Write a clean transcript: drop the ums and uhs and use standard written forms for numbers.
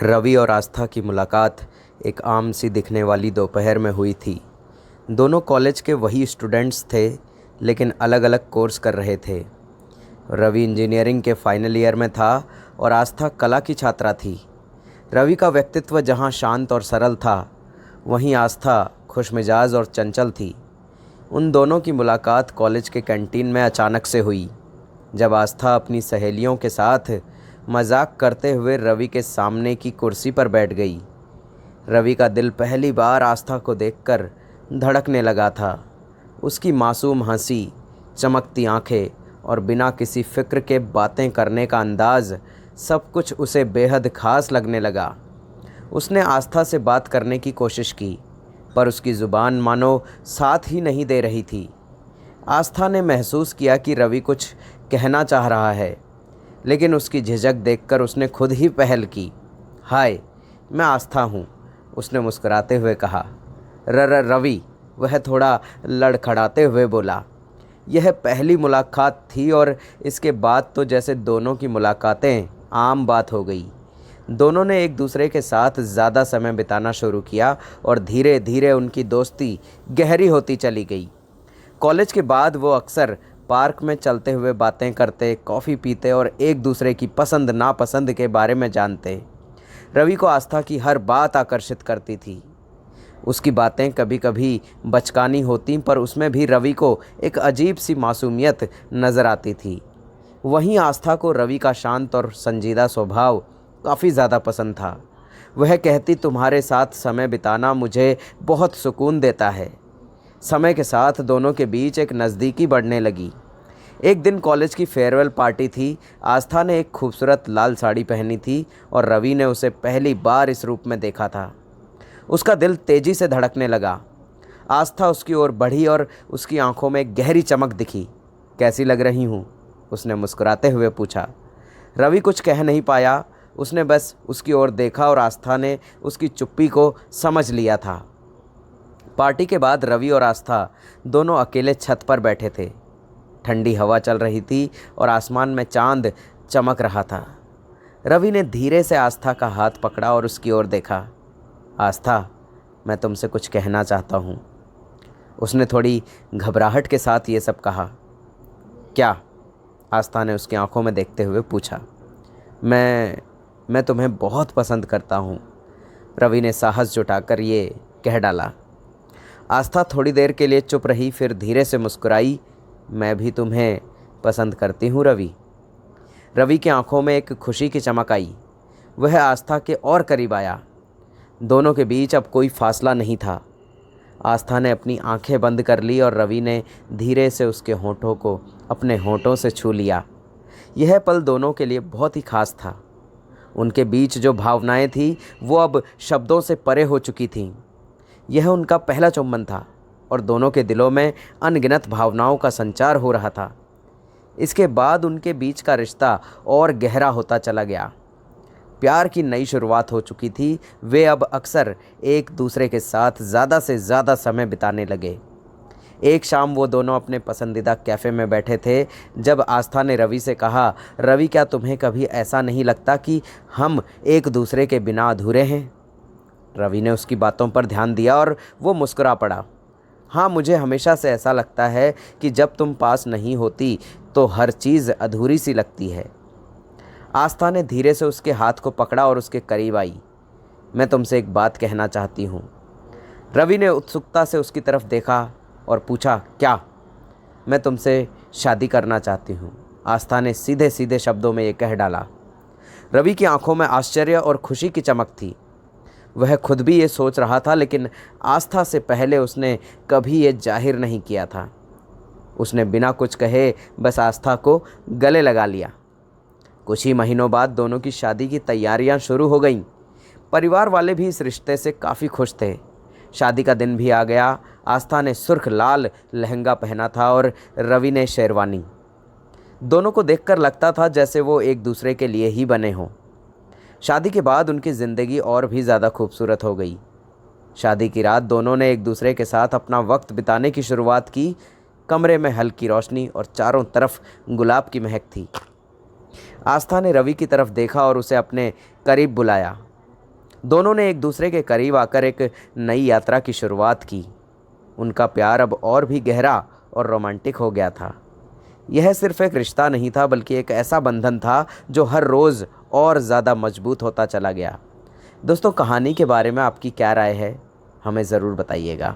रवि और आस्था की मुलाकात एक आम सी दिखने वाली दोपहर में हुई थी। दोनों कॉलेज के वही स्टूडेंट्स थे, लेकिन अलग अलग कोर्स कर रहे थे। रवि इंजीनियरिंग के फाइनल ईयर में था और आस्था कला की छात्रा थी। रवि का व्यक्तित्व जहाँ शांत और सरल था, वहीं आस्था खुशमिजाज और चंचल थी। उन दोनों की मुलाकात कॉलेज के कैंटीन में अचानक से हुई, जब आस्था अपनी सहेलियों के साथ मजाक करते हुए रवि के सामने की कुर्सी पर बैठ गई। रवि का दिल पहली बार आस्था को देखकर धड़कने लगा था। उसकी मासूम हंसी, चमकती आंखें और बिना किसी फिक्र के बातें करने का अंदाज़, सब कुछ उसे बेहद खास लगने लगा। उसने आस्था से बात करने की कोशिश की, पर उसकी ज़ुबान मानो साथ ही नहीं दे रही थी। आस्था ने महसूस किया कि रवि कुछ कहना चाह रहा है, लेकिन उसकी झिझक देखकर उसने खुद ही पहल की। हाय, मैं आस्था हूँ, उसने मुस्कुराते हुए कहा। रवि, वह थोड़ा लड़खड़ाते हुए बोला। यह पहली मुलाकात थी और इसके बाद तो जैसे दोनों की मुलाकातें आम बात हो गई। दोनों ने एक दूसरे के साथ ज़्यादा समय बिताना शुरू किया और धीरे धीरे उनकी दोस्ती गहरी होती चली गई। कॉलेज के बाद वो अक्सर पार्क में चलते हुए बातें करते, कॉफ़ी पीते और एक दूसरे की पसंद नापसंद के बारे में जानते। रवि को आस्था की हर बात आकर्षित करती थी। उसकी बातें कभी कभी बचकानी होती, पर उसमें भी रवि को एक अजीब सी मासूमियत नज़र आती थी। वहीं आस्था को रवि का शांत और संजीदा स्वभाव काफ़ी ज़्यादा पसंद था। वह कहती, तुम्हारे साथ समय बिताना मुझे बहुत सुकून देता है। समय के साथ दोनों के बीच एक नज़दीकी बढ़ने लगी। एक दिन कॉलेज की फेयरवेल पार्टी थी। आस्था ने एक खूबसूरत लाल साड़ी पहनी थी और रवि ने उसे पहली बार इस रूप में देखा था। उसका दिल तेज़ी से धड़कने लगा। आस्था उसकी ओर बढ़ी और उसकी आंखों में गहरी चमक दिखी। कैसी लग रही हूँ, उसने मुस्कुराते हुए पूछा। रवि कुछ कह नहीं पाया। उसने बस उसकी ओर देखा और आस्था ने उसकी चुप्पी को समझ लिया था। पार्टी के बाद रवि और आस्था दोनों अकेले छत पर बैठे थे। ठंडी हवा चल रही थी और आसमान में चांद चमक रहा था। रवि ने धीरे से आस्था का हाथ पकड़ा और उसकी ओर देखा। आस्था, मैं तुमसे कुछ कहना चाहता हूँ, उसने थोड़ी घबराहट के साथ ये सब कहा। क्या? आस्था ने उसकी आंखों में देखते हुए पूछा। मैं तुम्हें बहुत पसंद करता हूँ, रवि ने साहस जुटाकर ये कह डाला। आस्था थोड़ी देर के लिए चुप रही, फिर धीरे से मुस्कुराई। मैं भी तुम्हें पसंद करती हूँ रवि। रवि की आंखों में एक खुशी की चमक आई। वह आस्था के और करीब आया। दोनों के बीच अब कोई फासला नहीं था। आस्था ने अपनी आंखें बंद कर ली और रवि ने धीरे से उसके होठों को अपने होठों से छू लिया। यह पल दोनों के लिए बहुत ही खास था। उनके बीच जो भावनाएं थी वो अब शब्दों से परे हो चुकी थीं। यह उनका पहला चुंबन था और दोनों के दिलों में अनगिनत भावनाओं का संचार हो रहा था। इसके बाद उनके बीच का रिश्ता और गहरा होता चला गया। प्यार की नई शुरुआत हो चुकी थी। वे अब अक्सर एक दूसरे के साथ ज़्यादा से ज़्यादा समय बिताने लगे। एक शाम वो दोनों अपने पसंदीदा कैफ़े में बैठे थे, जब आस्था ने रवि से कहा, रवि, क्या तुम्हें कभी ऐसा नहीं लगता कि हम एक दूसरे के बिना अधूरे हैं? रवि ने उसकी बातों पर ध्यान दिया और वो मुस्कुरा पड़ा। हाँ, मुझे हमेशा से ऐसा लगता है कि जब तुम पास नहीं होती तो हर चीज़ अधूरी सी लगती है। आस्था ने धीरे से उसके हाथ को पकड़ा और उसके करीब आई। मैं तुमसे एक बात कहना चाहती हूँ। रवि ने उत्सुकता से उसकी तरफ देखा और पूछा, क्या? मैं तुमसे शादी करना चाहती हूँ, आस्था ने सीधे सीधे शब्दों में ये कह डाला। रवि की आंखों में आश्चर्य और खुशी की चमक थी। वह खुद भी ये सोच रहा था, लेकिन आस्था से पहले उसने कभी ये जाहिर नहीं किया था। उसने बिना कुछ कहे बस आस्था को गले लगा लिया। कुछ ही महीनों बाद दोनों की शादी की तैयारियां शुरू हो गईं। परिवार वाले भी इस रिश्ते से काफ़ी खुश थे। शादी का दिन भी आ गया। आस्था ने सुर्ख लाल लहंगा पहना था और रवि ने शेरवानी। दोनों को देखकर लगता था जैसे वो एक दूसरे के लिए ही बने हों। शादी के बाद उनकी ज़िंदगी और भी ज़्यादा खूबसूरत हो गई। शादी की रात दोनों ने एक दूसरे के साथ अपना वक्त बिताने की शुरुआत की। कमरे में हल्की रोशनी और चारों तरफ गुलाब की महक थी। आस्था ने रवि की तरफ देखा और उसे अपने करीब बुलाया। दोनों ने एक दूसरे के करीब आकर एक नई यात्रा की शुरुआत की। उनका प्यार अब और भी गहरा और रोमांटिक हो गया था। यह सिर्फ एक रिश्ता नहीं था, बल्कि एक ऐसा बंधन था जो हर रोज़ और ज़्यादा मजबूत होता चला गया। दोस्तों, कहानी के बारे में आपकी क्या राय है, हमें ज़रूर बताइएगा।